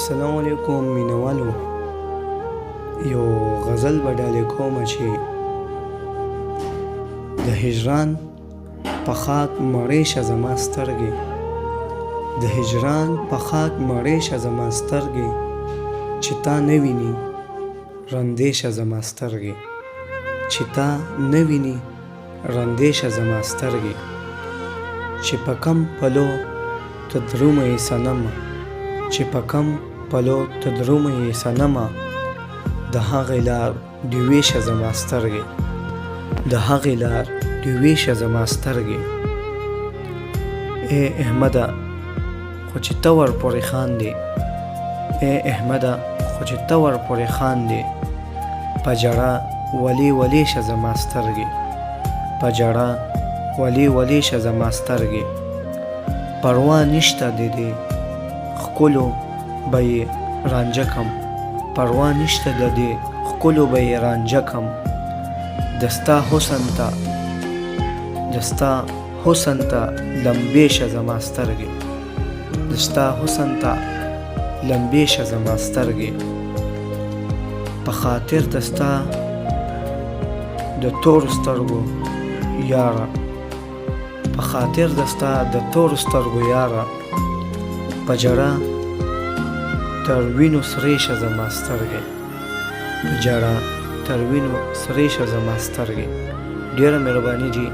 السلام علیکم مینوالو، یو غزل به ډالې کومه چې د هجران په خاک مړې شه زما سترګې، د هجران په خاک مړې شه زما سترګې، چې تا نه ویني رندې شه زما سترګې، چې تا نه ویني رندې شه زما سترګې، چې په کم پلو ته درومه یې صنمه، چې په کم پلو ته درومه یې صنمه، د هغې لار ډیوې شه زما سترګې، د هغې لار ډیوې شه زما سترګې. ای احمده خو چې ته ورپورې خاندې، ای احمده خو چې ته ورپورې خاندې، په ژړا ولې ولې شه زما سترګې، په ژړا ولې ولې شه زما سترګې. پروا نشته د دې ښکلو به یې رانجه کم، پروا نشته د دې ښکلو به یې رانجه کم، د ستا حسن ته لمبې شه زما سترګې، د ستا حسن ته لمبې شه زما سترګې. په خاطر د ستا د تورو سترګو یاره، په خاطر د ستا د تورو سترګو یاره، په ژړا تر وینو سرې شه زما سترګې، په ژړا تر وینو سرې شه زما سترګې. ډېره مهرباني جي.